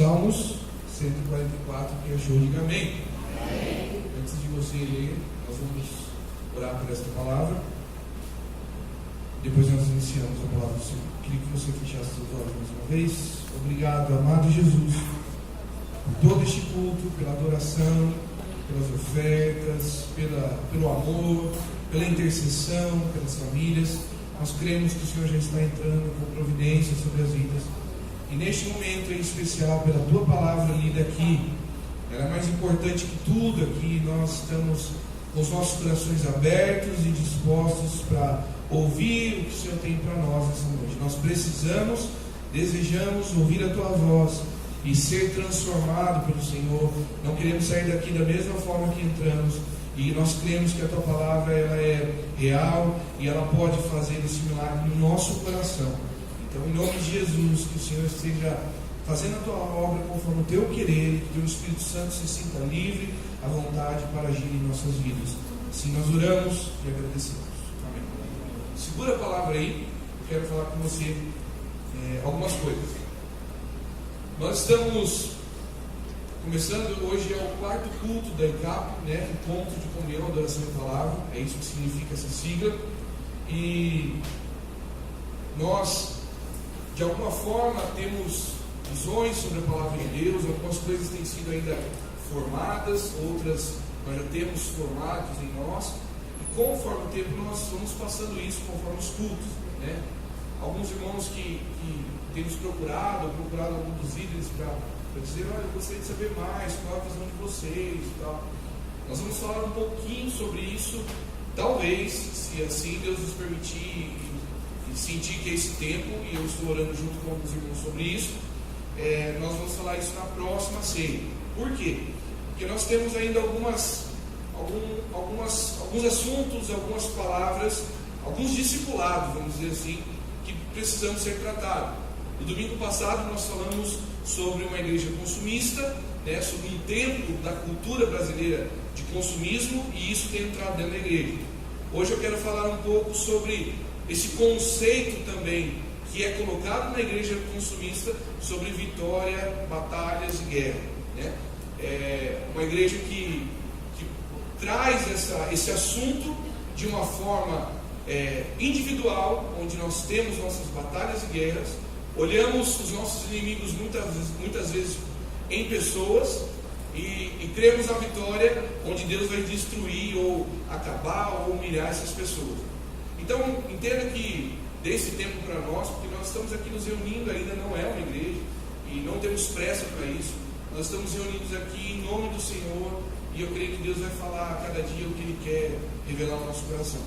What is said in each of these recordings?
Salmos 144, que achou, diga amém. Antes de você ler, nós vamos orar por esta palavra. Depois nós iniciamos a palavra do Senhor. Queria que você fechasse seus olhos mais uma vez. Obrigado, amado Jesus, por todo este culto, pela adoração, pelas ofertas, pelo amor, pela intercessão, pelas famílias. Nós cremos que o Senhor já está entrando com providência sobre as vidas. E neste momento em especial, pela Tua palavra lida aqui, ela é mais importante que tudo aqui. Nós estamos com os nossos corações abertos e dispostos para ouvir o que o Senhor tem para nós essa noite. Nós precisamos, desejamos ouvir a Tua voz e ser transformado pelo Senhor. Não queremos sair daqui da mesma forma que entramos. E nós cremos que a Tua palavra ela é real e ela pode fazer esse milagre no nosso coração. Então, em nome de Jesus, que o Senhor esteja fazendo a Tua obra conforme o Teu querer, que o Espírito Santo se sinta livre, à vontade para agir em nossas vidas. Assim nós oramos e agradecemos. Amém. Segura a palavra aí, eu quero falar com você algumas coisas. Nós estamos começando, hoje é o quarto culto da ECAP, Encontro de Comunhão, Adoração e Palavra, é isso que significa essa sigla. E nós, de alguma forma, temos visões sobre a Palavra de Deus, algumas coisas têm sido ainda formadas, outras nós já temos formados em nós, e conforme o tempo nós vamos passando isso conforme os cultos, Alguns irmãos que têm nos procurado alguns dos líderes para dizer, olha, eu gostaria de saber mais, qual é a visão de vocês e tal. Nós vamos falar um pouquinho sobre isso, talvez, se assim Deus nos permitir e sentir que é esse tempo, e eu estou orando junto com alguns irmãos sobre isso, nós vamos falar isso na próxima ceia. Por quê? Porque nós temos ainda alguns assuntos, algumas palavras, alguns discipulados, vamos dizer assim, que precisamos ser tratados. No domingo passado nós falamos sobre uma igreja consumista, sobre um tempo da cultura brasileira de consumismo, e isso tem entrado dentro da igreja. Hoje eu quero falar um pouco sobre esse conceito também que é colocado na igreja consumista sobre vitória, batalhas e guerra. É uma igreja que traz esse assunto de uma forma individual, onde nós temos nossas batalhas e guerras, olhamos os nossos inimigos muitas vezes em pessoas e cremos na vitória, onde Deus vai destruir ou acabar ou humilhar essas pessoas. Então entenda que desse tempo para nós, porque nós estamos aqui nos reunindo, ainda não é uma igreja e não temos pressa para isso. Nós estamos reunidos aqui em nome do Senhor, e eu creio que Deus vai falar a cada dia o que Ele quer revelar no nosso coração.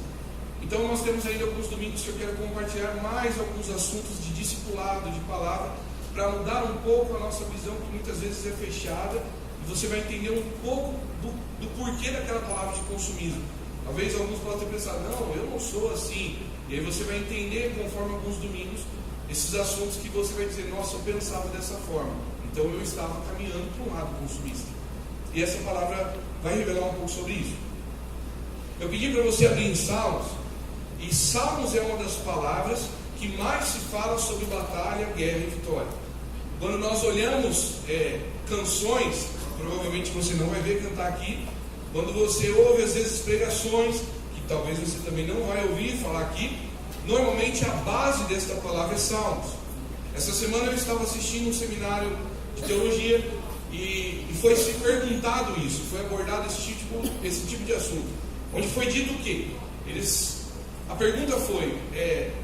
Então nós temos ainda alguns domingos que eu quero compartilhar mais alguns assuntos de discipulado, de palavra, para mudar um pouco a nossa visão, que muitas vezes é fechada, e você vai entender um pouco do porquê daquela palavra de consumismo. Talvez alguns possam ter pensado, não, eu não sou assim. E aí você vai entender, conforme alguns domingos, esses assuntos que você vai dizer, nossa, eu pensava dessa forma. Então eu estava caminhando para um lado consumista. E essa palavra vai revelar um pouco sobre isso. Eu pedi para você abrir em Salmos, e Salmos é uma das palavras que mais se fala sobre batalha, guerra e vitória. Quando nós olhamos canções, provavelmente você não vai ver cantar aqui. Quando você ouve às vezes pregações, que talvez você também não vai ouvir falar aqui, normalmente a base desta palavra é Salmos. Essa semana eu estava assistindo um seminário de teologia e foi se perguntado isso, foi abordado esse tipo de assunto, onde foi dito o quê? A pergunta foi,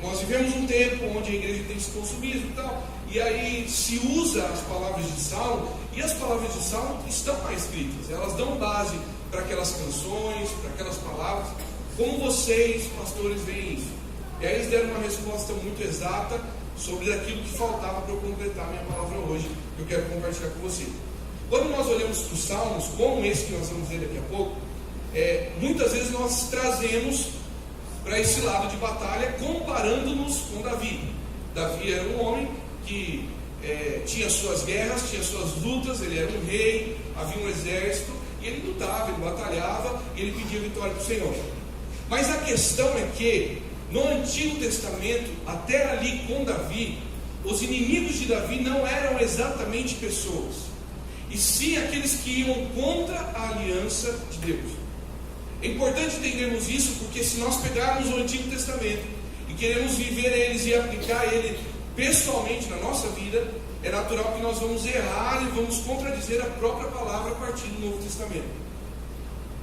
nós vivemos um tempo onde a igreja tem esse consumismo e tal, e aí se usa as palavras de Salmo, e as palavras de Salmo estão lá escritas, elas dão base para aquelas canções, para aquelas palavras. Como vocês, pastores, veem isso? E aí eles deram uma resposta muito exata sobre aquilo que faltava para eu completar a minha palavra hoje, que eu quero compartilhar com você. Quando nós olhamos para os Salmos, como esse que nós vamos ver daqui a pouco, muitas vezes nós trazemos para esse lado de batalha, comparando-nos com Davi. Davi era um homem que tinha suas guerras, tinha suas lutas, ele era um rei, havia um exército, e ele lutava, ele batalhava, e ele pedia vitória para o Senhor. Mas a questão é que, no Antigo Testamento, até ali com Davi, os inimigos de Davi não eram exatamente pessoas, e sim aqueles que iam contra a aliança de Deus. É importante entendermos isso, porque se nós pegarmos o Antigo Testamento e queremos viver eles e aplicar ele pessoalmente na nossa vida, é natural que nós vamos errar e vamos contradizer a própria palavra a partir do Novo Testamento.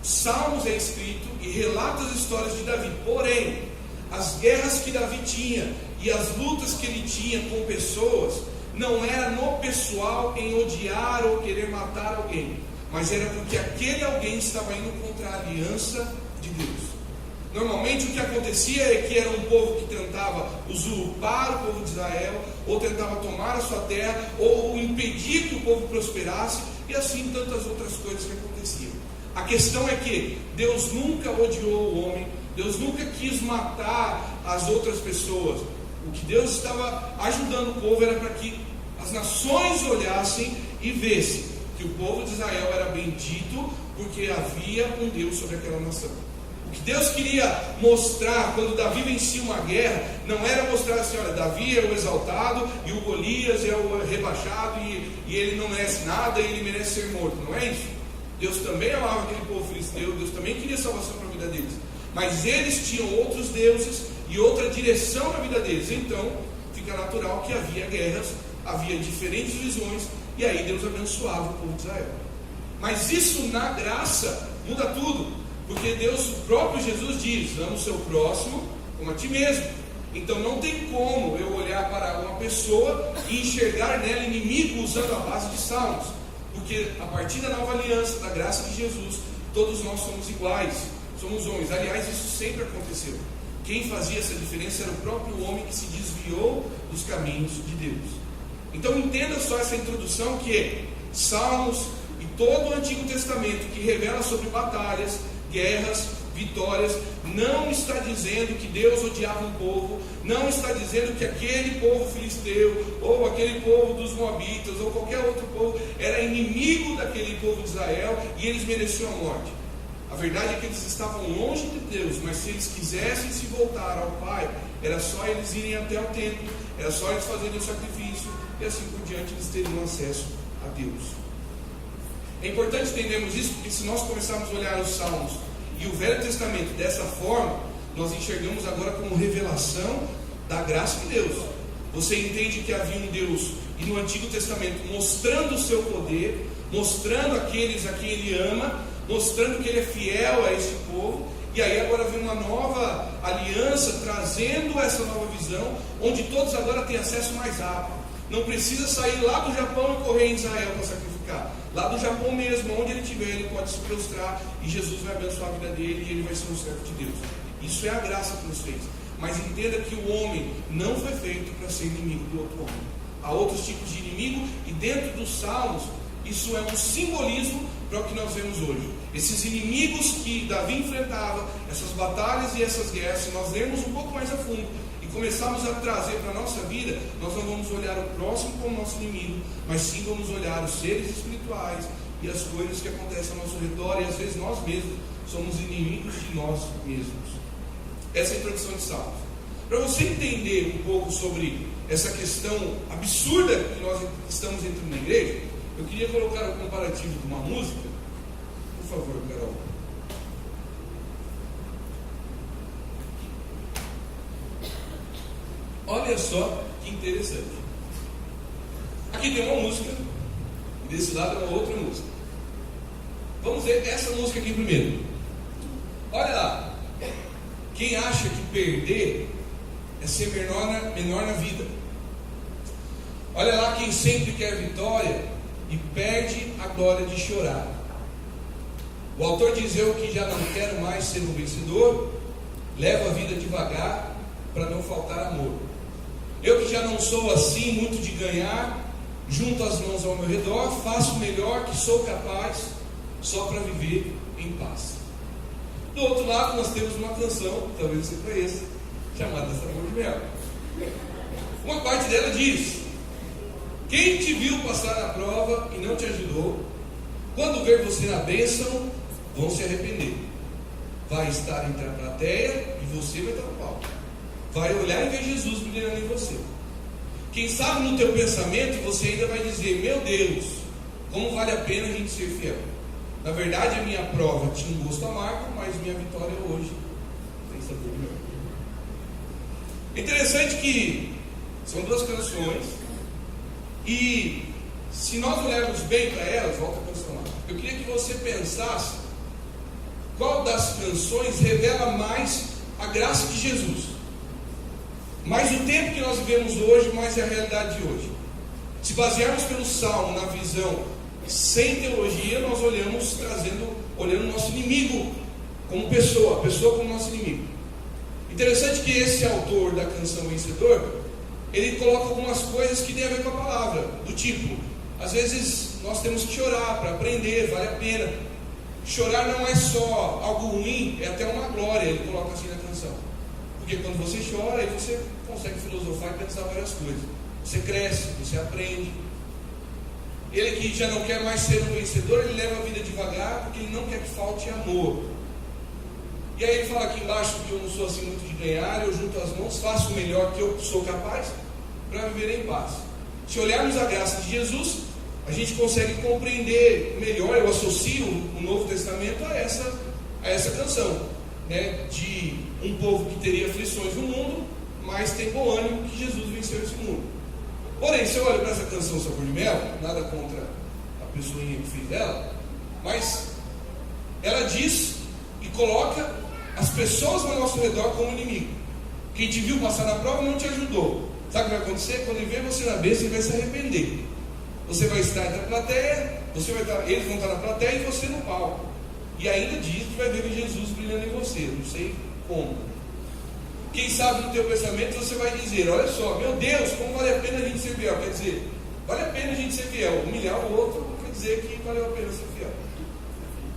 Salmos é escrito e relata as histórias de Davi, porém, as guerras que Davi tinha e as lutas que ele tinha com pessoas, não era no pessoal em odiar ou querer matar alguém, mas era porque aquele alguém estava indo contra a aliança de Deus. Normalmente o que acontecia é que era um povo que tentava usurpar o povo de Israel, ou tentava tomar a sua terra, ou impedir que o povo prosperasse, e assim tantas outras coisas que aconteciam. A questão é que Deus nunca odiou o homem, Deus nunca quis matar as outras pessoas. O que Deus estava ajudando o povo era para que as nações olhassem e vissem que o povo de Israel era bendito, porque havia um Deus sobre aquela nação. O que Deus queria mostrar quando Davi vencia uma guerra, não era mostrar assim, olha, Davi é o exaltado e o Golias é o rebaixado e ele não merece nada e ele merece ser morto. Não é isso. Deus também amava aquele povo filisteu, Deus também queria salvação para a vida deles. Mas eles tinham outros deuses e outra direção na vida deles. Então, fica natural que havia guerras, havia diferentes visões, e aí Deus abençoava o povo de Israel. Mas isso na graça muda tudo, porque Deus, o próprio Jesus diz, ama o seu próximo como a ti mesmo. Então não tem como eu olhar para uma pessoa e enxergar nela inimigo usando a base de Salmos, porque a partir da nova aliança, da graça de Jesus, todos nós somos iguais, somos homens. Aliás, isso sempre aconteceu. Quem fazia essa diferença era o próprio homem que se desviou dos caminhos de Deus. Então entenda só essa introdução, que é Salmos e todo o Antigo Testamento que revela sobre batalhas, guerras, vitórias, não está dizendo que Deus odiava um povo, não está dizendo que aquele povo filisteu, ou aquele povo dos moabitas, ou qualquer outro povo, era inimigo daquele povo de Israel e eles mereciam a morte. A verdade é que eles estavam longe de Deus, mas se eles quisessem se voltar ao Pai, era só eles irem até o templo, era só eles fazerem o sacrifício, e assim por diante eles teriam acesso a Deus. É importante entendermos isso, porque se nós começarmos a olhar os Salmos e o Velho Testamento dessa forma, nós enxergamos agora como revelação da graça de Deus. Você entende que havia um Deus, e no Antigo Testamento, mostrando o seu poder, mostrando aqueles a quem Ele ama, mostrando que Ele é fiel a esse povo, e aí agora vem uma nova aliança, trazendo essa nova visão, onde todos agora têm acesso mais rápido. Não precisa sair lá do Japão e correr em Israel para sacrificar. Lá do Japão mesmo, onde ele estiver, ele pode se prostrar e Jesus vai abençoar a vida dele e ele vai ser um servo de Deus. Isso é a graça que nos fez. Mas entenda que o homem não foi feito para ser inimigo do outro homem. Há outros tipos de inimigo, e dentro dos Salmos, isso é um simbolismo para o que nós vemos hoje. Esses inimigos que Davi enfrentava, essas batalhas e essas guerras, se nós lermos um pouco mais a fundo e começarmos a trazer para a nossa vida, nós não vamos olhar o próximo como nosso inimigo, mas sim vamos olhar os seres espirituais e as coisas que acontecem ao nosso redor, e às vezes nós mesmos somos inimigos de nós mesmos. Essa é a introdução de Salmos. Para você entender um pouco sobre essa questão absurda que nós estamos entrando na igreja, eu queria colocar um comparativo de uma música. Por favor, Carol. Olha só que interessante. Aqui tem uma música, e desse lado é uma outra música. Vamos ver essa música aqui primeiro. Olha lá. Quem acha que perder é ser menor na vida? Olha lá quem sempre quer vitória e perde a glória de chorar. O autor diz: eu que já não quero mais ser um vencedor, levo a vida devagar para não faltar amor. Eu que já não sou assim muito de ganhar, junto as mãos ao meu redor, faço o melhor que sou capaz, só para viver em paz. Do outro lado nós temos uma canção, talvez você conheça, chamada Sabor de Mel. Uma parte dela diz: quem te viu passar na prova e não te ajudou, quando ver você na bênção, vão se arrepender. Vai estar entre a plateia e você vai dar um pau. Vai olhar e ver Jesus brilhando em você. Quem sabe no teu pensamento você ainda vai dizer: meu Deus, como vale a pena a gente ser fiel. Na verdade, a minha prova tinha um gosto amargo, mas minha vitória hoje tem sabor de mel. É interessante que são duas canções, e se nós olharmos bem para elas, volta a canção lá, eu queria que você pensasse qual das canções revela mais a graça de Jesus. Mais o tempo que nós vivemos hoje, mais é a realidade de hoje. Se basearmos pelo Salmo na visão sem teologia, nós olhando o nosso inimigo como pessoa, a pessoa como nosso inimigo. Interessante que esse autor da canção Vencedor, ele coloca algumas coisas que tem a ver com a palavra, do tipo, às vezes nós temos que chorar para aprender, vale a pena. Chorar não é só algo ruim, é até uma glória, ele coloca assim na canção. Porque quando você chora, aí você consegue filosofar e pensar várias coisas. Você cresce, você aprende. Ele que já não quer mais ser um vencedor, ele leva a vida devagar, porque ele não quer que falte amor. E aí ele fala aqui embaixo que eu não sou assim muito de ganhar, eu junto as mãos, faço o melhor que eu sou capaz, para viver em paz. Se olharmos a graça de Jesus, a gente consegue compreender melhor, eu associo o Novo Testamento a essa canção, né? De um povo que teria aflições no mundo, mas tem bom ânimo que Jesus venceu esse mundo. Porém, se eu olho para essa canção Sabor de Mel, nada contra a pessoinha que fez ela, mas ela diz e coloca as pessoas ao nosso redor como inimigo. Quem te viu passar na prova não te ajudou. Sabe o que vai acontecer? Quando ele vê você na bênção, ele vai se arrepender. Você vai estar na plateia, eles vão estar na plateia e você no palco. E ainda diz que vai ver Jesus brilhando em você. Não sei como. Quem sabe no teu pensamento você vai dizer: olha só, meu Deus, como vale a pena a gente ser fiel. Quer dizer, vale a pena a gente ser fiel. Humilhar o outro não quer dizer que valeu a pena ser fiel.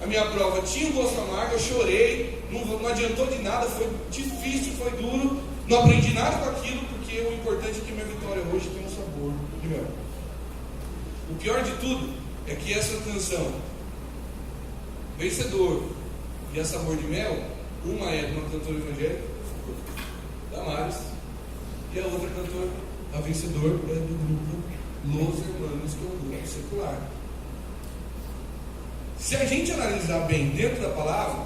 A minha prova tinha um gosto amargo, eu chorei, não adiantou de nada, foi difícil, foi duro, não aprendi nada com aquilo, porque o importante é que minha vitória hoje tem um sabor de mel. O pior de tudo é que essa canção, Vencedor e a Sabor de Mel, uma é de uma cantora evangélica, Damares, e a outra cantora, a Vencedor, é do grupo Los Hermanos, que é um grupo secular. Se a gente analisar bem dentro da palavra,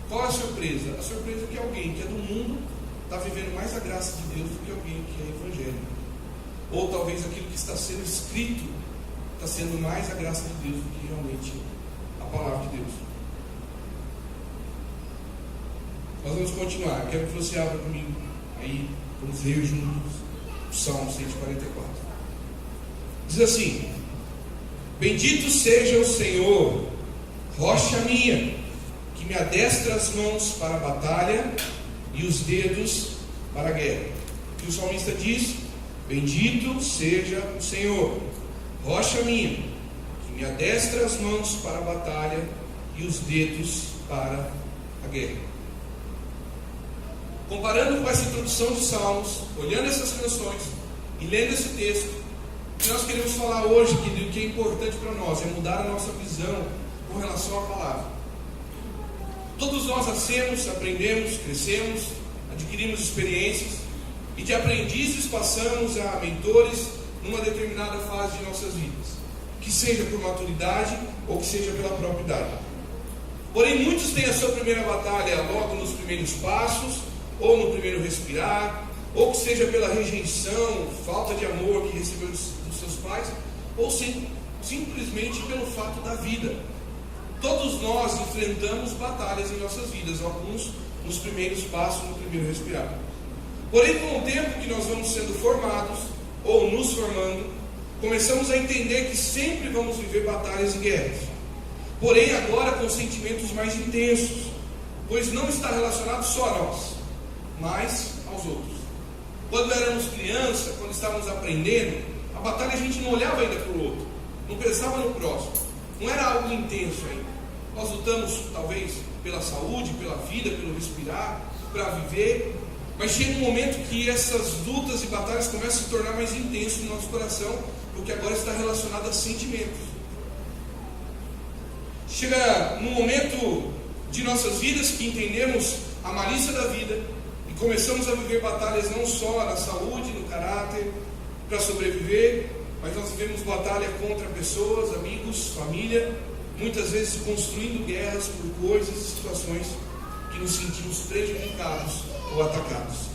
qual é a surpresa? A surpresa é que alguém que é do mundo está vivendo mais a graça de Deus do que alguém que é evangélico. Ou talvez aquilo que está sendo escrito está sendo mais a graça de Deus do que realmente a palavra de Deus. Nós vamos continuar. Quero que você abra comigo aí, vamos ler juntos o Salmo 144. Diz assim: bendito seja o Senhor, rocha minha, que me adestra as mãos para a batalha e os dedos para a guerra. E o salmista diz: bendito seja o Senhor, rocha minha, que me adestra as mãos para a batalha e os dedos para a guerra. Comparando com essa introdução de Salmos, olhando essas canções e lendo esse texto, o que nós queremos falar hoje, que o que é importante para nós é mudar a nossa visão com relação à palavra. Todos nós nascemos, aprendemos, crescemos, adquirimos experiências, e de aprendizes passamos a mentores numa determinada fase de nossas vidas, que seja por maturidade ou que seja pela própria idade. Porém, muitos têm a sua primeira batalha logo nos primeiros passos, ou no primeiro respirar, ou que seja pela rejeição, falta de amor que recebeu dos seus pais, ou simplesmente pelo fato da vida. Todos nós enfrentamos batalhas em nossas vidas, alguns nos primeiros passos, no primeiro respirar. Porém, com o tempo que nós vamos sendo formados, ou nos formando, começamos a entender que sempre vamos viver batalhas e guerras. Porém, agora com sentimentos mais intensos, pois não está relacionado só a nós, mas aos outros. Quando éramos criança, quando estávamos aprendendo, a batalha a gente não olhava ainda para o outro, não pensava no próximo, não era algo intenso ainda. Nós lutamos talvez pela saúde, pela vida, pelo respirar, para viver, mas chega um momento que essas lutas e batalhas começam a se tornar mais intensas no nosso coração, porque agora está relacionado a sentimentos. Chega num momento de nossas vidas que entendemos a malícia da vida e começamos a viver batalhas não só na saúde, no caráter, para sobreviver, mas nós vivemos batalha contra pessoas, amigos, família, muitas vezes construindo guerras por coisas e situações que nos sentimos prejudicados ou atacados.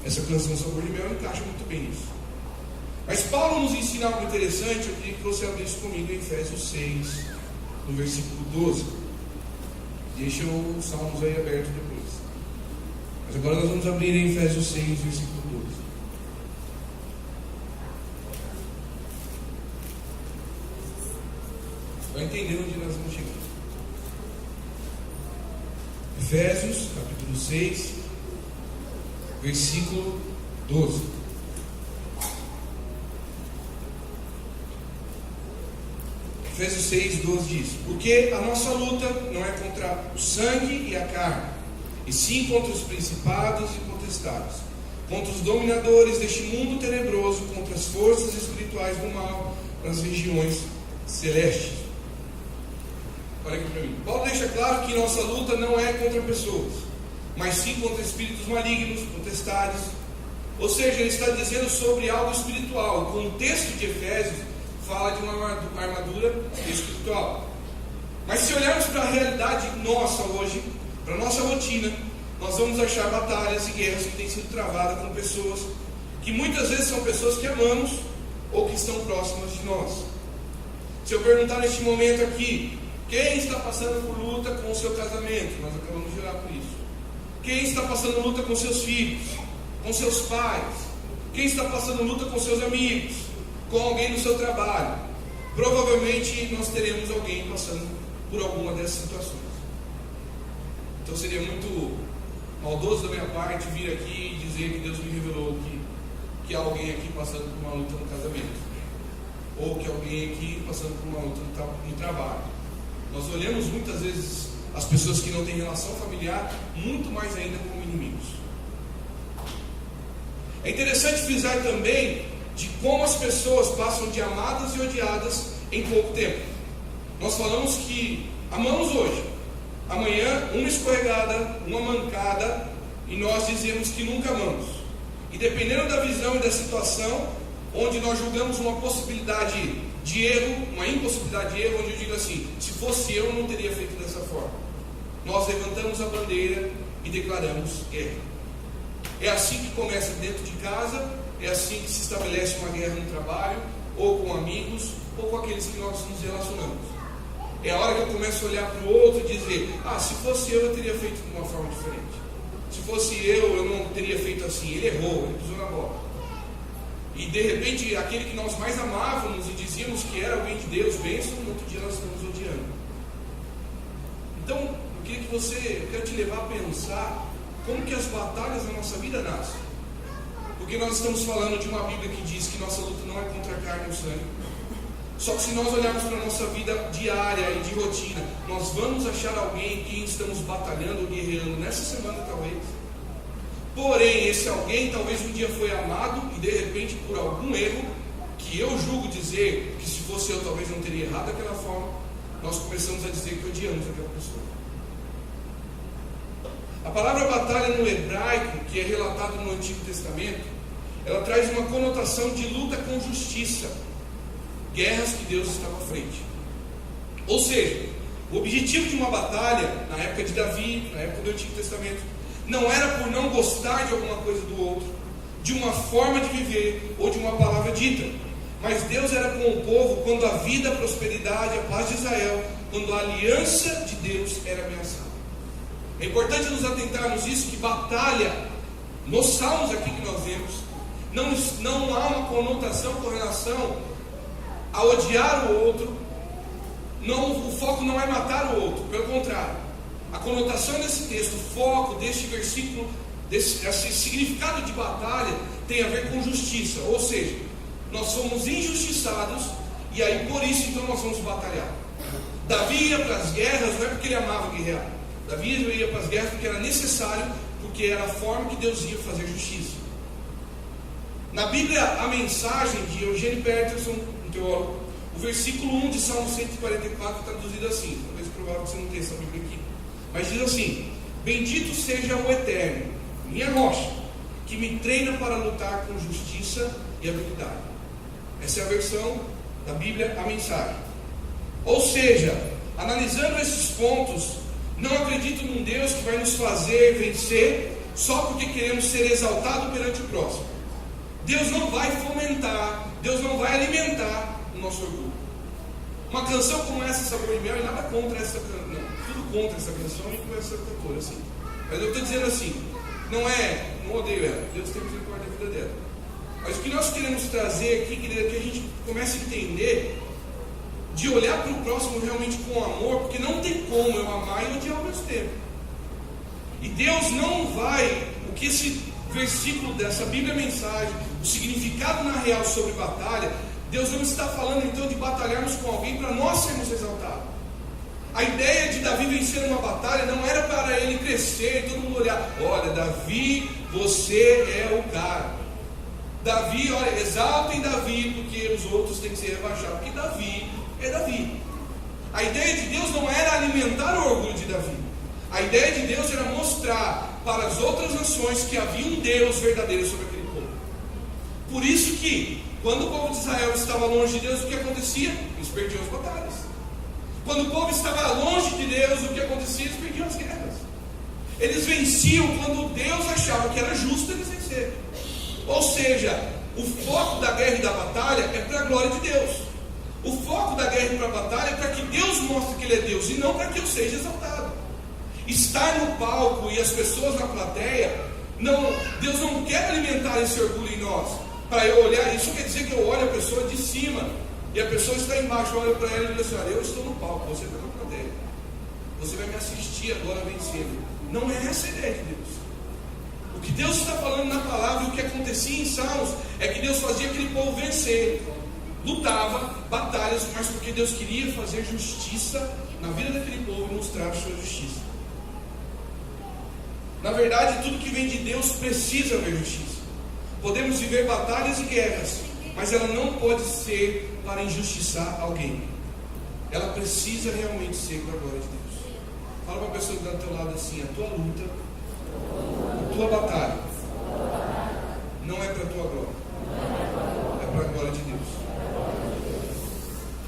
Essa canção Sabor de Mel encaixa muito bem nisso. Mas Paulo nos ensina algo interessante. Eu queria que você abrisse comigo em Efésios 6, no versículo 12. Deixa os salmos aí abertos depois. Mas agora nós vamos abrir em Efésios 6, versículo 12. Vai entender onde nós vamos chegar. Efésios, capítulo 6, versículo 12. Efésios 6, 12 diz: porque a nossa luta não é contra o sangue e a carne, e sim contra os principados e potestades, contra os dominadores deste mundo tenebroso, contra as forças espirituais do mal nas regiões celestes. Olha aqui para mim. Paulo deixa claro que nossa luta não é contra pessoas, mas sim contra espíritos malignos, potestades. Ou seja, ele está dizendo sobre algo espiritual. O contexto de Efésios fala de uma armadura espiritual. Mas se olharmos para a realidade nossa hoje, para a nossa rotina, nós vamos achar batalhas e guerras que têm sido travadas com pessoas que muitas vezes são pessoas que amamos ou que estão próximas de nós. Se eu perguntar neste momento aqui, quem está passando por luta com o seu casamento? Nós acabamos de orar por isso. Quem está passando luta com seus filhos? Com seus pais? Quem está passando luta com seus amigos? Com alguém no seu trabalho? Provavelmente nós teremos alguém passando por alguma dessas situações. Então seria muito maldoso da minha parte vir aqui e dizer que Deus me revelou que há alguém aqui passando por uma luta no casamento, ou que há alguém aqui passando por uma luta no trabalho. Nós olhamos muitas vezes as pessoas que não têm relação familiar muito mais ainda como inimigos. É interessante frisar também de como as pessoas passam de amadas e odiadas em pouco tempo. Nós falamos que amamos hoje, amanhã uma escorregada, uma mancada, e nós dizemos que nunca amamos. E dependendo da visão e da situação, onde nós julgamos uma possibilidade de erro, uma impossibilidade de erro, onde eu digo assim: se fosse eu não teria feito dessa forma. Nós levantamos a bandeira e declaramos guerra. É assim que começa dentro de casa, é assim que se estabelece uma guerra no trabalho, ou com amigos, ou com aqueles que nós nos relacionamos. É a hora que eu começo a olhar para o outro e dizer: se fosse eu teria feito de uma forma diferente. Se fosse eu não teria feito assim. Ele errou, ele pisou na bola. E de repente, aquele que nós mais amávamos e dizíamos que era alguém de Deus, bênção, no outro dia nós estamos odiando. Então, eu quero te levar a pensar como que as batalhas da nossa vida nascem. Porque nós estamos falando de uma Bíblia que diz que nossa luta não é contra a carne ou sangue. Só que se nós olharmos para a nossa vida diária e de rotina, nós vamos achar alguém em quem estamos batalhando ou guerreando nessa semana talvez. Porém, esse alguém talvez um dia foi amado e de repente por algum erro, que eu julgo dizer que se fosse eu talvez não teria errado daquela forma, nós começamos a dizer que odiamos aquela pessoa. A palavra batalha no hebraico, que é relatado no Antigo Testamento, ela traz uma conotação de luta com justiça, guerras que Deus estava à frente. Ou seja, o objetivo de uma batalha, na época de Davi, na época do Antigo Testamento, não era por não gostar de alguma coisa do outro, de uma forma de viver ou de uma palavra dita, mas Deus era com o povo quando a vida, a prosperidade, a paz de Israel, quando a aliança de Deus era ameaçada. É importante nos atentarmos nisso, que batalha, nos salmos aqui que nós vemos, não há uma conotação com relação a odiar o outro. Não, o foco não é matar o outro, pelo contrário. A conotação desse texto, o foco deste versículo, esse significado de batalha, tem a ver com justiça. Ou seja, nós somos injustiçados e aí por isso então nós vamos batalhar. Davi ia para as guerras não é porque ele amava guerrear. Davi ia para as guerras porque era necessário, porque era a forma que Deus ia fazer justiça. Na Bíblia, a mensagem de Eugênio Peterson, um teólogo, o versículo 1 de Salmo 144 está traduzido assim. Talvez provável que você não tenha essa Bíblia aqui, mas diz assim: bendito seja o Eterno, minha rocha, que me treina para lutar com justiça e habilidade. Essa é a versão da Bíblia, a mensagem. Ou seja, analisando esses pontos, não acredito num Deus que vai nos fazer vencer só porque queremos ser exaltados perante o próximo. Deus não vai fomentar, Deus não vai alimentar o nosso orgulho. Uma canção como essa, Sabor e Mel, e nada contra essa canção, não, tudo contra essa canção e com essa cantora, assim. Mas eu estou dizendo assim, não odeio ela, Deus tem misericórdia da vida dela. Mas o que nós queremos trazer aqui, querido, é que a gente comece a entender, de olhar para o próximo realmente com amor, porque não tem como eu amar e odiar ao mesmo tempo. E Deus não vai, o que esse versículo dessa Bíblia Mensagem, o significado na real sobre batalha, Deus não está falando então de batalharmos com alguém para nós sermos exaltados. A ideia de Davi vencer uma batalha não era para ele crescer e todo mundo olhar, olha, Davi, você é o cara. Davi, olha, exaltem Davi, porque os outros têm que ser rebaixados, porque Davi é Davi. A ideia de Deus não era alimentar o orgulho de Davi. A ideia de Deus era mostrar para as outras nações que havia um Deus verdadeiro sobre aquele povo. Por isso que, quando o povo de Israel estava longe de Deus, o que acontecia? Eles perdiam as batalhas. Quando o povo estava longe de Deus, o que acontecia? Eles perdiam as guerras. Eles venciam quando Deus achava que era justo eles vencerem. Ou seja, o foco da guerra e da batalha é para a glória de Deus. O foco da guerra e para a batalha é para que Deus mostre que Ele é Deus e não para que eu seja exaltado. Estar no palco e as pessoas na plateia, Deus não quer alimentar esse orgulho em nós. Para eu olhar, isso quer dizer que eu olho a pessoa de cima e a pessoa está embaixo, eu olho para ela e digo assim, olha, eu estou no palco, você está na plateia. Você vai me assistir agora vencendo. Não é essa a ideia de Deus. O que Deus está falando na palavra, o que acontecia em Salmos, é que Deus fazia aquele povo vencer. Lutava batalhas, mas porque Deus queria fazer justiça na vida daquele povo e mostrar a sua justiça. Na verdade, tudo que vem de Deus precisa haver justiça. Podemos viver batalhas e guerras, mas ela não pode ser para injustiçar alguém. Ela precisa realmente ser para a glória de Deus. Fala para a pessoa que está do teu lado assim, a tua luta, a tua batalha, não é para a tua glória, é para a glória de Deus.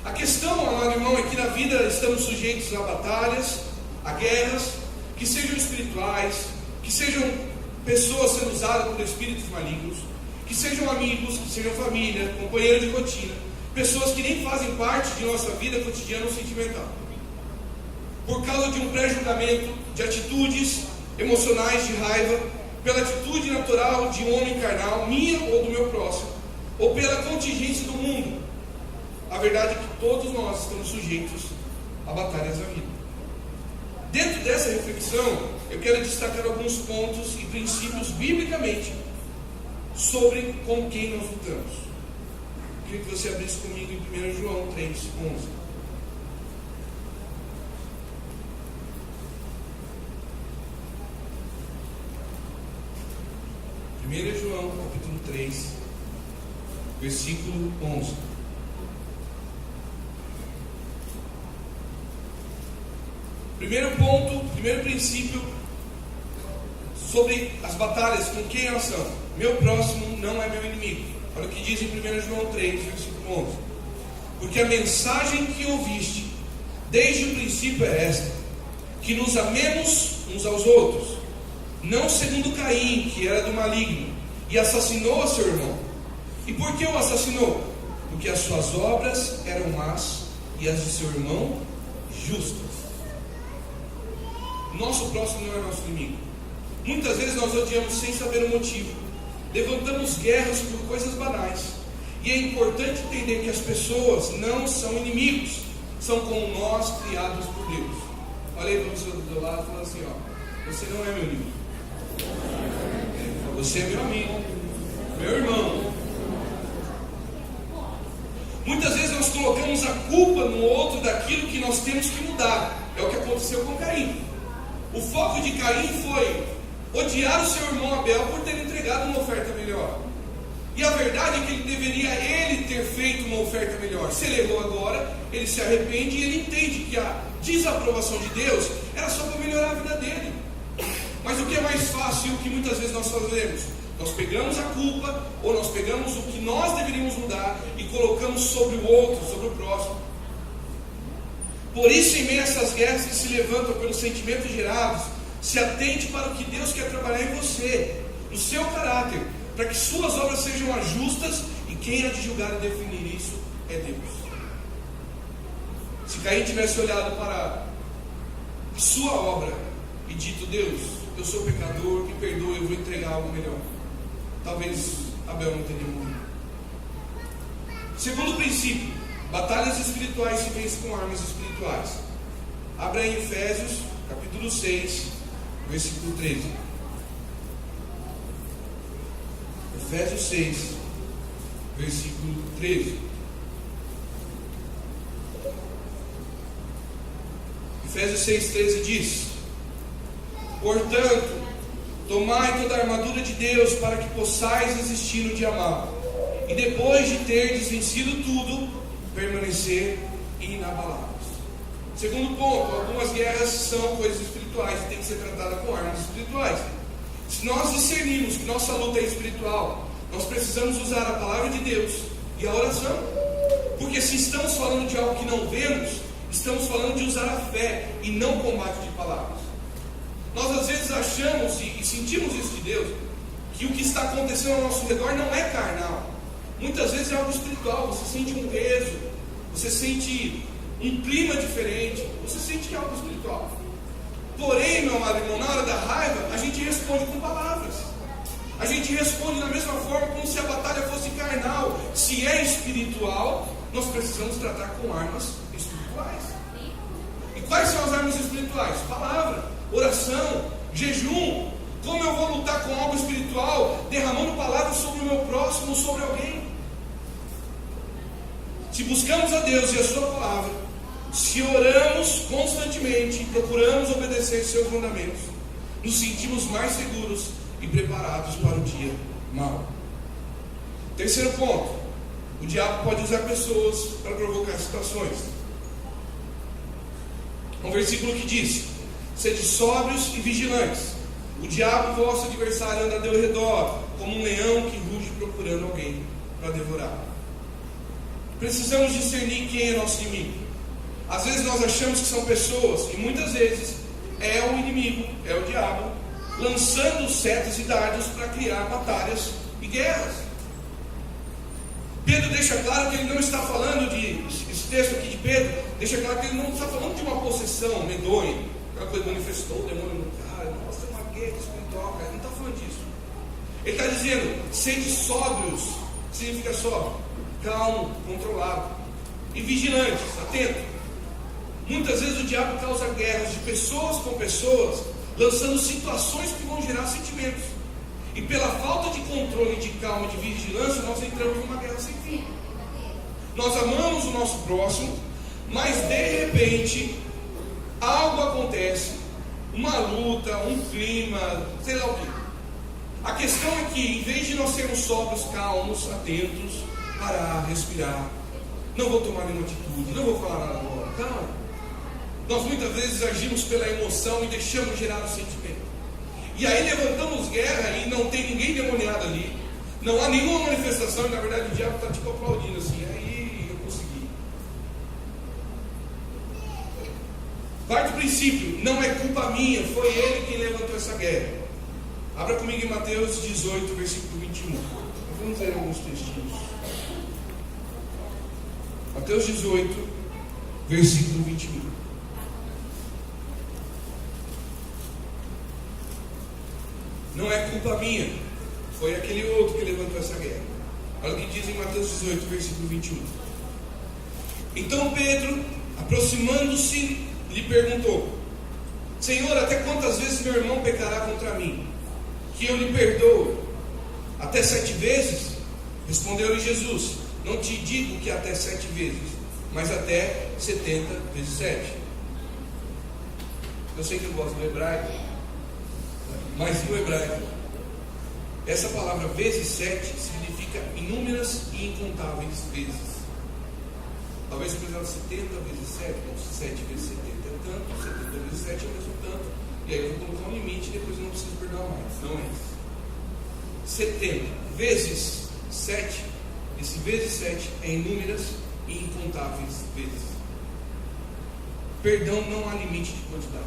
A questão, amado irmão, é que na vida estamos sujeitos a batalhas, a guerras, que sejam espirituais, que sejam pessoas sendo usadas por espíritos malignos, que sejam amigos, que sejam família, companheiros de rotina, pessoas que nem fazem parte de nossa vida cotidiana ou sentimental. Por causa de um pré-julgamento, de atitudes emocionais de raiva, pela atitude natural de um homem carnal, minha ou do meu próximo, ou pela contingência do mundo. A verdade é que todos nós estamos sujeitos a batalhas da vida. Dentro dessa reflexão, eu quero destacar alguns pontos e princípios biblicamente sobre com quem nós lutamos. Eu queria que você abrisse comigo em 1 João 3:11. 1 João capítulo 3, versículo 11. Primeiro ponto, primeiro princípio sobre as batalhas, com quem elas são. Meu próximo não é meu inimigo. Olha o que diz em 1 João 3, versículo 11. Porque a mensagem que ouviste desde o princípio é esta: que nos amemos uns aos outros, não segundo Caim, que era do maligno, e assassinou a seu irmão. E por que o assassinou? Porque as suas obras eram más e as de seu irmão justas. Nosso próximo não é nosso inimigo. Muitas vezes nós odiamos sem saber o motivo. Levantamos guerras por coisas banais. E é importante entender que as pessoas não são inimigos, são como nós, criados por Deus. Olha aí para o seu do teu lado e fala assim, ó, você não é meu inimigo. Você é meu amigo, meu irmão. Muitas vezes nós colocamos a culpa no outro daquilo que nós temos que mudar. É o que aconteceu com Caim. O foco de Caim foi odiar o seu irmão Abel por ter entregado uma oferta melhor. E a verdade é que ele deveria ter feito uma oferta melhor. Se ele errou agora, ele se arrepende e ele entende que a desaprovação de Deus era só para melhorar a vida dele. Mas o que é mais fácil e o que muitas vezes nós fazemos? Nós pegamos a culpa, ou nós pegamos o que nós deveríamos mudar e colocamos sobre o outro, sobre o próximo. Por isso, em meio a essas guerras que se levantam pelos sentimentos gerados, se atente para o que Deus quer trabalhar em você, no seu caráter, para que suas obras sejam as justas, e quem há de julgar e definir isso é Deus. Se Caim tivesse olhado para a sua obra e dito: Deus, eu sou pecador, me perdoa, eu vou entregar algo melhor, talvez Abel não teria morrido. Segundo princípio: batalhas espirituais se vencem com armas espirituais. Abra em Efésios, capítulo 6, versículo 13. Efésios 6, versículo 13. Efésios 6,13 diz: portanto, tomai toda a armadura de Deus, para que possais resistir no dia mau, e depois de terdes vencido tudo, permanecer inabaláveis. Segundo ponto: algumas guerras são coisas espirituais e tem que ser tratada com armas espirituais. Se nós discernirmos que nossa luta é espiritual, nós precisamos usar a palavra de Deus e a oração. Porque se estamos falando de algo que não vemos, estamos falando de usar a fé e não combate de palavras. Nós às vezes achamos e sentimos isso de Deus, que o que está acontecendo ao nosso redor não é carnal. Muitas vezes é algo espiritual. Você sente um peso, você sente um clima diferente, você sente que é algo espiritual. Porém, meu amado irmão, na hora da raiva, a gente responde com palavras. A gente responde da mesma forma, como se a batalha fosse carnal. Se é espiritual, nós precisamos tratar com armas espirituais. E quais são as armas espirituais? Palavra, oração, jejum. Como eu vou lutar com algo espiritual? Derramando palavras sobre o meu próximo, sobre alguém. Se buscamos a Deus e a sua palavra, se oramos constantemente, procuramos obedecer seus mandamentos, nos sentimos mais seguros e preparados para o dia mau. Terceiro ponto: o diabo pode usar pessoas para provocar situações. Um versículo que diz: sede sóbrios e vigilantes. O diabo, vosso adversário, anda ao teu redor, como um leão que ruge procurando alguém para devorar. Precisamos discernir quem é nosso inimigo. Às vezes nós achamos que são pessoas, e muitas vezes é o inimigo, é o diabo, lançando setas e dardos para criar batalhas e guerras. Pedro deixa claro que ele não está falando de, esse texto aqui de Pedro, deixa claro que ele não está falando de uma possessão medonha, aquela coisa que manifestou o demônio no cara, nossa, é uma guerra espiritual, cara. Ele não está falando disso. Ele está dizendo: sede sóbrios, significa só calmo, controlado, e vigilantes, atento. Muitas vezes o diabo causa guerras de pessoas com pessoas, lançando situações que vão gerar sentimentos. E pela falta de controle, de calma, de vigilância, nós entramos numa guerra sem fim. Nós amamos o nosso próximo, mas de repente algo acontece, uma luta, um clima, sei lá o que. A questão é que, em vez de nós sermos sóbrios, calmos, atentos, parar, respirar, não vou tomar nenhuma atitude, não vou falar nada agora, calma. Nós muitas vezes agimos pela emoção e deixamos gerar o sentimento. E aí levantamos guerra e não tem ninguém demoniado ali. Não há nenhuma manifestação e na verdade o diabo está tipo aplaudindo assim. Aí eu consegui. Quarto princípio: não é culpa minha, foi ele quem levantou essa guerra. Abra comigo em Mateus 18, versículo 21. Vamos ler alguns textinhos. Mateus 18, versículo 21. Não é culpa minha, foi aquele outro que levantou essa guerra. Olha o que diz em Mateus 18, versículo 21. Então Pedro, aproximando-se, lhe perguntou: Senhor, até quantas vezes meu irmão pecará contra mim, que eu lhe perdoo? Até 7 vezes? Respondeu-lhe Jesus: não te digo que até 7 vezes, mas até 70 vezes 7. Eu sei que eu gosto do hebraico, mas no hebraico, essa palavra vezes 7 significa inúmeras e incontáveis vezes. Talvez eu precisava 70 vezes 7, não, 7 vezes 70 é tanto, 70 vezes 7 é o mesmo tanto, e aí eu vou colocar um limite e depois eu não preciso perdoar mais. Não é isso. 70 vezes 7, esse vezes 7 é inúmeras e incontáveis vezes. Perdão não há limite de quantidade.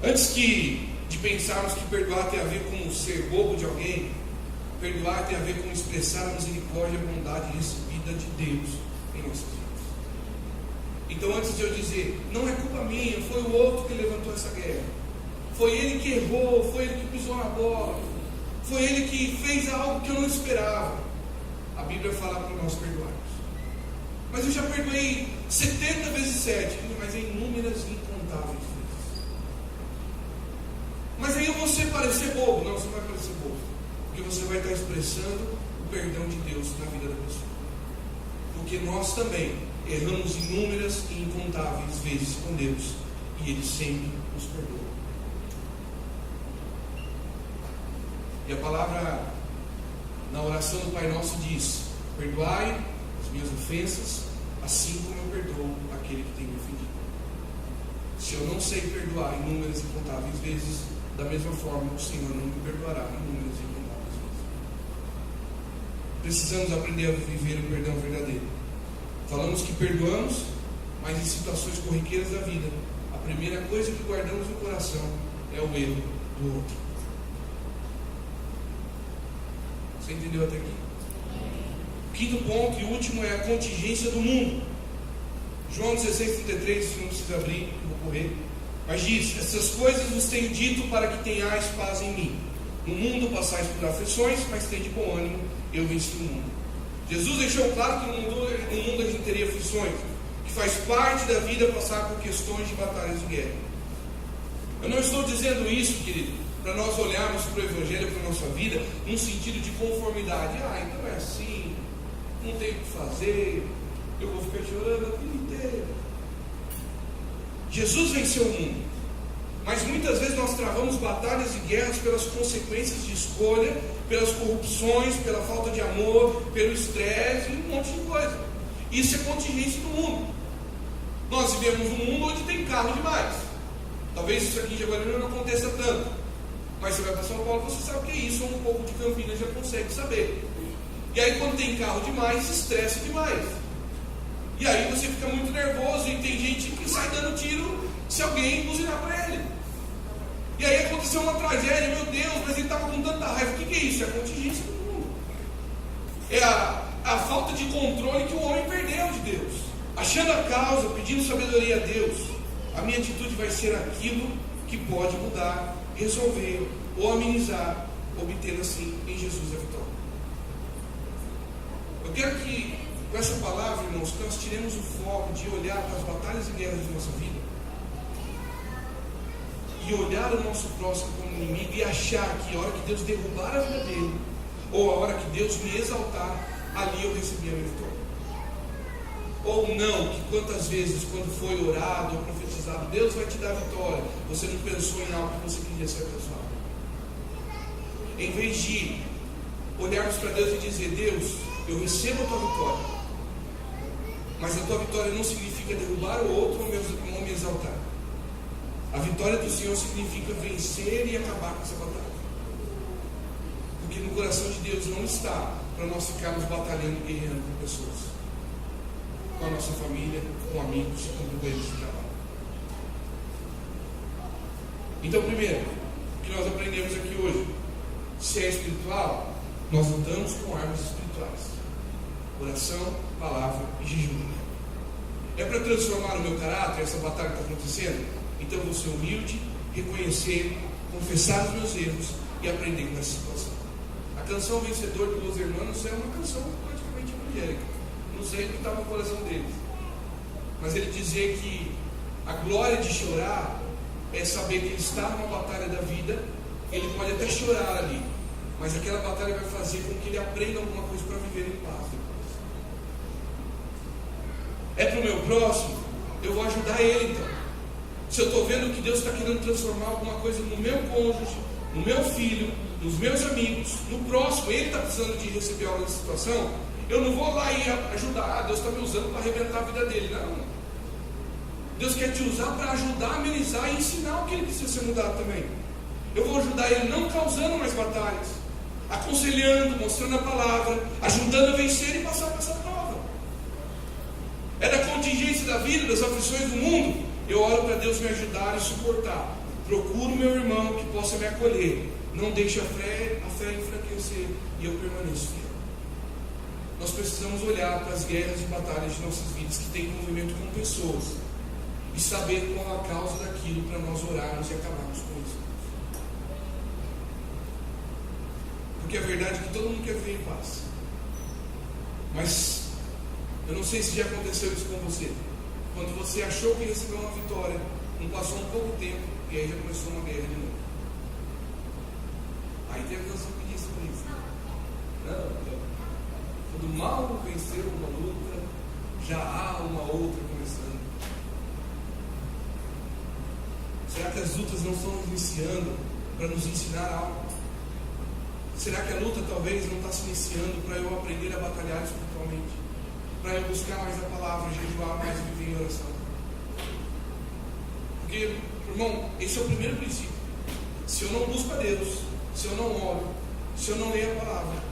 Antes de pensarmos que perdoar tem a ver com ser bobo de alguém, perdoar tem a ver com expressar a misericórdia e a bondade recebida de Deus em nossas vidas. Então, antes de eu dizer, não é culpa minha, foi o outro que levantou essa guerra, foi ele que errou, foi ele que pisou na bola, foi ele que fez algo que eu não esperava, a Bíblia fala para nós perdoarmos. Mas eu já perdoei 70 vezes 7, mas em inúmeras e incontáveis vezes. Mas aí eu vou parecer bobo. Não, você não vai parecer bobo, porque você vai estar expressando o perdão de Deus na vida da pessoa. Porque nós também erramos inúmeras e incontáveis vezes com Deus, e Ele sempre nos perdoa. E a palavra na oração do Pai Nosso diz: perdoai as minhas ofensas, assim como eu perdoo aquele que tem me ofendido. Se eu não sei perdoar inúmeras e incontáveis vezes, da mesma forma o Senhor não me perdoará inúmeras e incontáveis vezes. Precisamos aprender a viver o perdão verdadeiro. Falamos que perdoamos, mas em situações corriqueiras da vida, a primeira coisa que guardamos no coração é o erro do outro. Você entendeu até aqui? Quinto ponto e último é a contingência do mundo. João 16:33, isso não precisa abrir, eu vou correr. Mas diz: essas coisas vos tenho dito para que tenhais paz em mim. No mundo passais por aflições, mas tende bom ânimo, eu venci o mundo. Jesus deixou claro que no mundo a gente teria aflições, que faz parte da vida passar por questões de batalhas de guerra. Eu não estou dizendo isso, querido, para nós olharmos para o Evangelho, para a nossa vida, num sentido de conformidade. Então é assim, não tem o que fazer, eu vou ficar chorando a vida inteira. Jesus venceu o mundo, mas muitas vezes nós travamos batalhas e guerras pelas consequências de escolha, pelas corrupções, pela falta de amor, pelo estresse e um monte de coisa. Isso é contingência do mundo. Nós vivemos num mundo onde tem carro demais. Talvez isso aqui em Jaguariúna não aconteça tanto, mas você vai para São Paulo, você sabe o que é isso, ou um pouco de Campinas já consegue saber. E aí quando tem carro demais, se estressa demais. E aí você fica muito nervoso, e tem gente que sai dando tiro se alguém buzinar para ele. E aí aconteceu uma tragédia, meu Deus, mas ele estava com tanta raiva. O que é isso? É a contingência do mundo. É a falta de controle que o homem perdeu de Deus. Achando a causa, pedindo sabedoria a Deus, a minha atitude vai ser aquilo que pode mudar, resolver ou amenizar, obtendo assim em Jesus a vitória. Eu quero que com essa palavra, irmãos, que nós tiremos o foco de olhar para as batalhas e guerras de nossa vida e olhar o nosso próximo como inimigo e achar que a hora que Deus derrubar a vida dele, ou a hora que Deus me exaltar, ali eu recebi a minha vitória. Ou não, que quantas vezes quando foi orado ou profetizado, Deus vai te dar vitória, você não pensou em algo que você queria ser abençoado. Em vez de olharmos para Deus e dizer: Deus, eu recebo a tua vitória, mas a tua vitória não significa derrubar o outro ou me exaltar. A vitória do Senhor significa vencer e acabar com essa batalha. Porque no coração de Deus não está para nós ficarmos batalhando e guerreando com pessoas, com a nossa família, com amigos, com companheiros de trabalho. Então, primeiro, o que nós aprendemos aqui hoje: se é espiritual, nós lutamos com armas espirituais: oração, palavra e jejum. É para transformar o meu caráter essa batalha que está acontecendo? Então eu vou ser humilde, reconhecer, confessar os meus erros e aprender com essa situação. A canção Vencedor de Los Hermanos é uma canção praticamente evangélica. Não sei o que estava no coração deles, mas ele dizia que a glória de chorar é saber que ele está numa batalha da vida. Ele pode até chorar ali, mas aquela batalha vai fazer com que ele aprenda alguma coisa para viver em paz depois. É para o meu próximo, eu vou ajudar ele então. Se eu estou vendo que Deus está querendo transformar alguma coisa no meu cônjuge, no meu filho, nos meus amigos, no próximo, ele está precisando de receber algo nessa situação, eu não vou lá e ajudar. Deus está me usando para arrebentar a vida dele. Não. Deus quer te usar para ajudar, amenizar e ensinar o que ele precisa ser mudado também. Eu vou ajudar ele não causando mais batalhas, aconselhando, mostrando a palavra, ajudando a vencer e passar por essa prova. É da contingência da vida, das aflições do mundo. Eu oro para Deus me ajudar e suportar. Procuro meu irmão que possa me acolher. Não deixe a fé enfraquecer e eu permaneço fiel. Nós precisamos olhar para as guerras e batalhas de nossas vidas que têm envolvimento com pessoas e saber qual a causa daquilo para nós orarmos e acabarmos com isso. Porque a verdade é que todo mundo quer viver em paz. Mas eu não sei se já aconteceu isso com você. Quando você achou que recebeu uma vitória, não passou um pouco tempo e aí já começou uma guerra de novo. Aí tem a canção que diz sobre isso. Não. Quando mal venceu uma luta, já há uma outra começando. Será que as lutas não estão nos iniciando para nos ensinar algo? Será que a luta talvez não está se iniciando para eu aprender a batalhar espiritualmente? Para eu buscar mais a palavra, jejuar mais e viver em oração? Porque, irmão, esse é o primeiro princípio. Se eu não busco a Deus, se eu não oro, se eu não leio a palavra,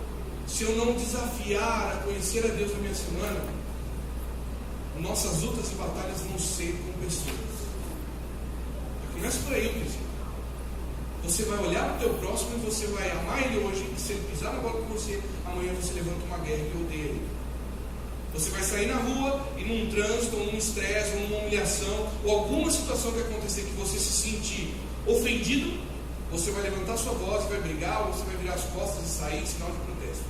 se eu não desafiar a conhecer a Deus na minha semana, nossas lutas e batalhas vão ser com pessoas. Começa por aí o princípio. Você vai olhar para o teu próximo e você vai amar ele hoje, e se ele pisar na bola com você, amanhã você levanta uma guerra e odeia ele. Você vai sair na rua e num trânsito, ou num estresse, ou numa humilhação, ou alguma situação que acontecer que você se sentir ofendido, você vai levantar sua voz e vai brigar, ou você vai virar as costas e sair em sinal de protesto.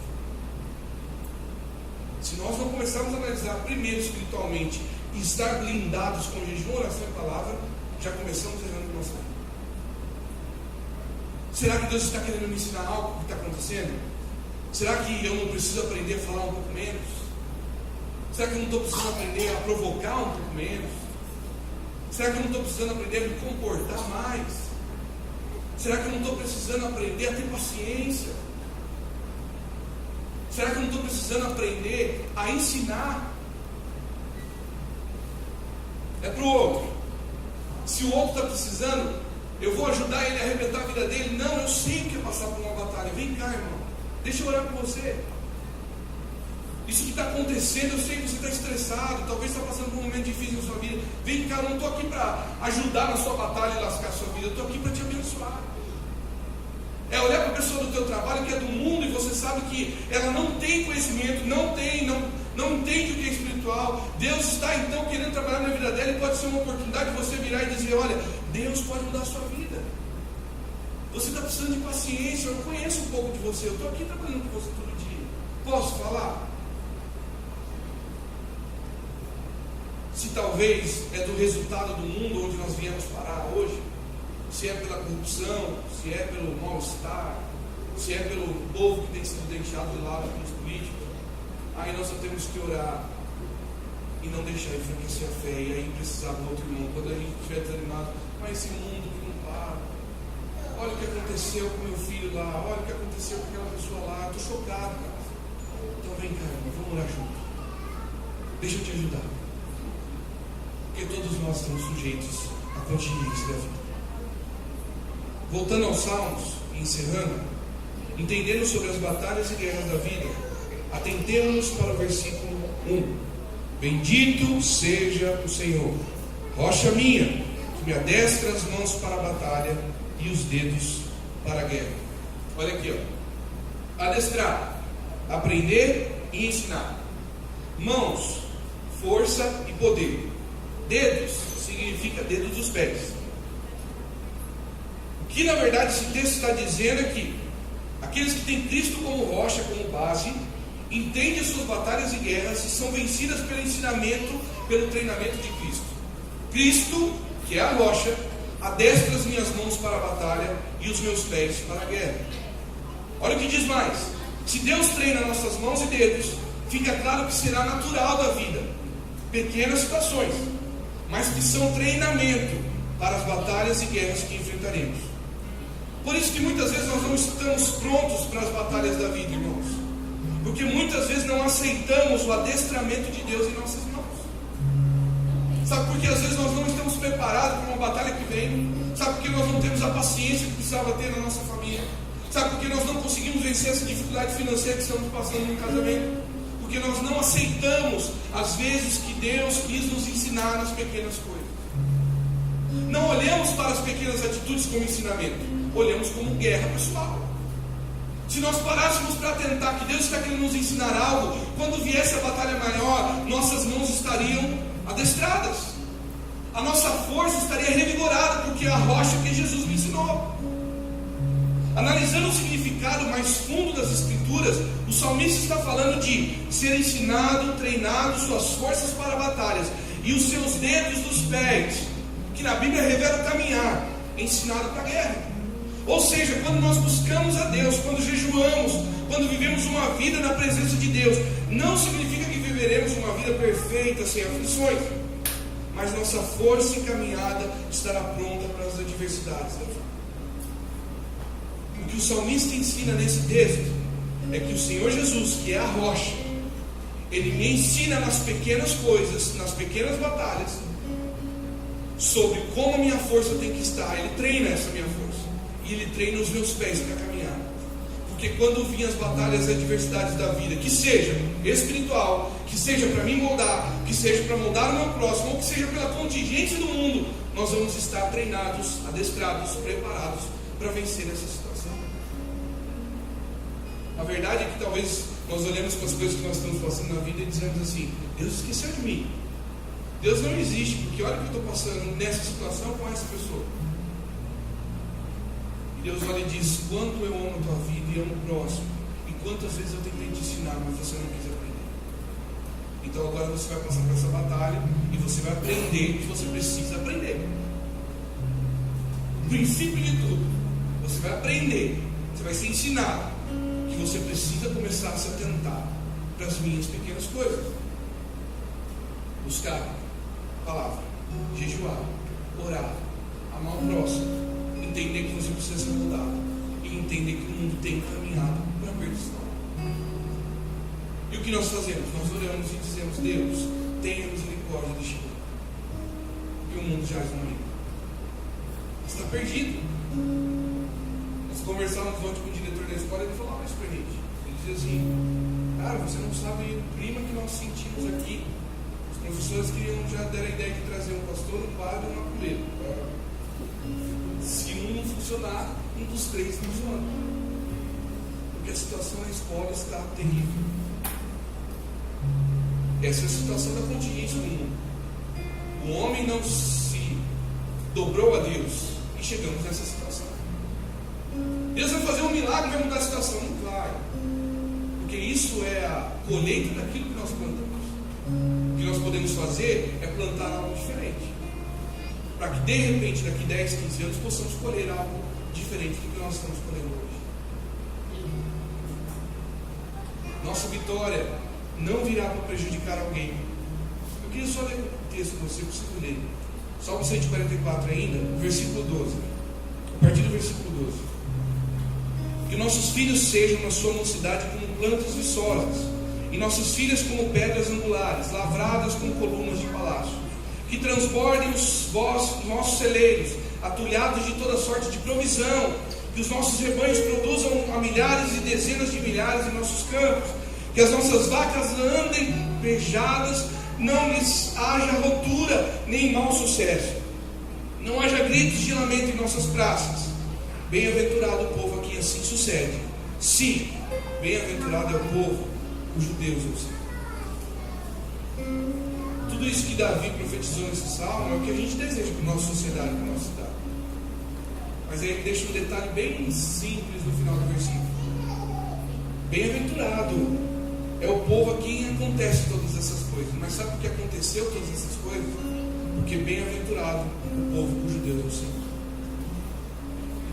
Se nós não começarmos a analisar primeiro espiritualmente e estar blindados com jejum, oração e palavra, já começamos errando a nossa vida. Será que Deus está querendo me ensinar algo que está acontecendo? Será que eu não preciso aprender a falar um pouco menos? Será que eu não estou precisando aprender a provocar um pouco menos? Será que eu não estou precisando aprender a me comportar mais? Será que eu não estou precisando aprender a ter paciência? Será que eu não estou precisando aprender a ensinar? É para o outro. Se o outro está precisando, eu vou ajudar ele a arrebentar a vida dele. Não, eu sei o que é passar por uma batalha. Vem cá, irmão. Deixa eu orar por você. Isso que está acontecendo, eu sei que você está estressado, talvez está passando por um momento difícil na sua vida. Vem cá, eu não estou aqui para ajudar na sua batalha e lascar a sua vida. Eu estou aqui para te abençoar. É olhar para a pessoa do teu trabalho que é do mundo e você sabe que ela não tem conhecimento, não entende o que é espiritual. Deus está então querendo trabalhar na vida dela e pode ser uma oportunidade de você virar e dizer: olha, Deus pode mudar a sua vida. Você está precisando de paciência, eu conheço um pouco de você, eu estou aqui trabalhando com você todo dia. Posso falar? Se talvez é do resultado do mundo onde nós viemos parar hoje, se é pela corrupção, se é pelo mal-estar, se é pelo povo que tem sido deixado de lado pelos políticos, aí nós só temos que orar e não deixar enfraquecer a fé, e aí precisar do outro irmão. Quando a gente estiver desanimado, mas esse mundo que não para, olha o que aconteceu com meu filho lá, olha o que aconteceu com aquela pessoa lá, eu estou chocado, cara. Então vem cá, irmão, vamos orar junto. Deixa eu te ajudar. Porque todos nós estamos sujeitos à contingência da vida. Voltando aos Salmos, e encerrando, entendendo sobre as batalhas e guerras da vida, atentemos para o versículo 1. Bendito seja o Senhor, rocha minha, que me adestra as mãos para a batalha e os dedos para a guerra. Olha aqui, ó. Adestrar, aprender e ensinar. Mãos, força e poder. Dedos significa dedos dos pés. O que na verdade esse texto está dizendo é que aqueles que têm Cristo como rocha, como base, entendem as suas batalhas e guerras e são vencidas pelo ensinamento, pelo treinamento de Cristo. Cristo, que é a rocha, adestra as minhas mãos para a batalha e os meus pés para a guerra. Olha o que diz mais: se Deus treina nossas mãos e dedos, fica claro que será natural da vida, pequenas situações, mas que são treinamento para as batalhas e guerras que enfrentaremos. Por isso que muitas vezes nós não estamos prontos para as batalhas da vida, irmãos, porque muitas vezes não aceitamos o adestramento de Deus em nossas mãos. Sabe por que às vezes nós não estamos preparados para uma batalha que vem? Sabe por que nós não temos a paciência que precisava ter na nossa família? Sabe por que nós não conseguimos vencer essa dificuldade financeira que estamos passando no casamento? Porque nós não aceitamos as vezes que Deus quis nos ensinar nas pequenas coisas. Não olhamos para as pequenas atitudes como ensinamento, olhamos como guerra pessoal. Se nós parássemos para atentar que Deus está querendo nos ensinar algo, quando viesse a batalha maior, nossas mãos estariam adestradas, a nossa força estaria revigorada, porque é a rocha que Jesus me ensinou. Analisando o significado mais fundo das Escrituras, o salmista está falando de ser ensinado, treinado, suas forças para batalhas e os seus dedos dos pés, que na Bíblia revela o caminhar, ensinado para a guerra. Ou seja, quando nós buscamos a Deus, quando jejuamos, quando vivemos uma vida na presença de Deus, não significa que viveremos uma vida perfeita, sem aflições, mas nossa força e caminhada estará pronta para as adversidades da vida. O que o salmista ensina nesse texto é que o Senhor Jesus, que é a rocha, Ele me ensina nas pequenas coisas, nas pequenas batalhas, sobre como a minha força tem que estar. Ele treina essa minha força e Ele treina os meus pés para caminhar. Porque quando vir as batalhas e adversidades da vida, que seja espiritual, que seja para me moldar, que seja para moldar o meu próximo, ou que seja pela contingência do mundo, nós vamos estar treinados, adestrados, preparados para vencer essa situação. A verdade é que talvez nós olhemos para as coisas que nós estamos passando na vida e dizemos assim: Deus esqueceu de mim, Deus não existe, porque olha o que eu estou passando nessa situação com essa pessoa. Deus olha e diz: quanto eu amo a tua vida e amo o próximo, e quantas vezes eu tentei te ensinar, mas você não quis aprender. Então agora você vai passar por essa batalha e você vai aprender o que você precisa aprender. O princípio de tudo, você vai aprender, você vai ser ensinado que você precisa começar a se atentar para as minhas pequenas coisas. Buscar a palavra, jejuar, orar, amar o próximo, entender que você precisa ser mudado e entender que o mundo tem caminhado para a perdição. E o que nós fazemos? Nós oramos e dizemos: Deus, tenha misericórdia deste mundo, porque o mundo jaz no maligno. Está perdido. Nós conversávamos ontem com o diretor da escola e ele falava isso para a gente. Ele dizia assim: cara, você não sabe o clima que nós sentimos aqui. Os professores já deram a ideia de trazer um pastor, um padre e um maculeiro. Se um não funcionar, um dos três funciona. Porque a situação na escola está terrível. Essa é a situação da contingência do mundo. O homem não se dobrou a Deus e chegamos nessa situação. Deus vai fazer um milagre, vai mudar a situação? Não, claro. Porque isso é a colheita daquilo que nós plantamos. O que nós podemos fazer é plantar algo diferente, para que de repente, daqui 10, 15 anos, possamos colher algo diferente do que nós estamos colhendo hoje. Nossa vitória não virá para prejudicar alguém. Eu queria só ler um texto com você, preciso ler. Salmo 144 ainda, versículo 12. A partir do versículo 12. Que nossos filhos sejam na sua mocidade como plantas viçosas, e nossas filhas como pedras angulares, lavradas como colunas de palácio. Que transbordem os nossos celeiros, atulhados de toda sorte de provisão. Que os nossos rebanhos produzam a milhares e dezenas de milhares em nossos campos. Que as nossas vacas andem pejadas, não lhes haja rotura, nem mau sucesso. Não haja gritos de lamento em nossas praças. Bem-aventurado o povo a quem assim sucede. Sim, bem-aventurado é o povo cujo Deus é o Senhor. Tudo isso que Davi profetizou nesse salmo é o que a gente deseja para a nossa sociedade, para a nossa cidade. Mas aí ele deixa um detalhe bem simples no final do versículo. Bem-aventurado é o povo a quem acontece todas essas coisas. Mas sabe por que aconteceu todas essas coisas? Porque bem-aventurado o povo cujo Deus é o Senhor.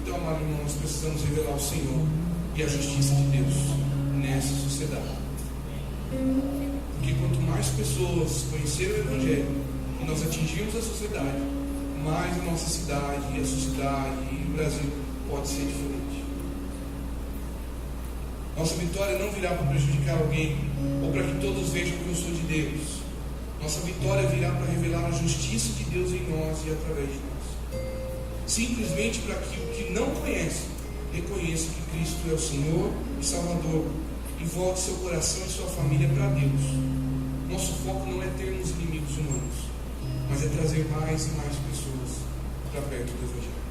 Então, amado irmão, nós precisamos revelar o Senhor e a justiça de Deus nessa sociedade. Porque quanto mais pessoas conhecerem o Evangelho e nós atingirmos a sociedade, mais a nossa cidade e a sociedade e o Brasil pode ser diferente. Nossa vitória não virá para prejudicar alguém ou para que todos vejam que eu sou de Deus, Nossa vitória virá para revelar a justiça de Deus em nós e através de nós. Simplesmente para que o que não conhece reconheça que Cristo é o Senhor e Salvador e volte seu coração e sua família para Deus. Nosso foco não é termos inimigos humanos, mas é trazer mais e mais pessoas para perto do Evangelho.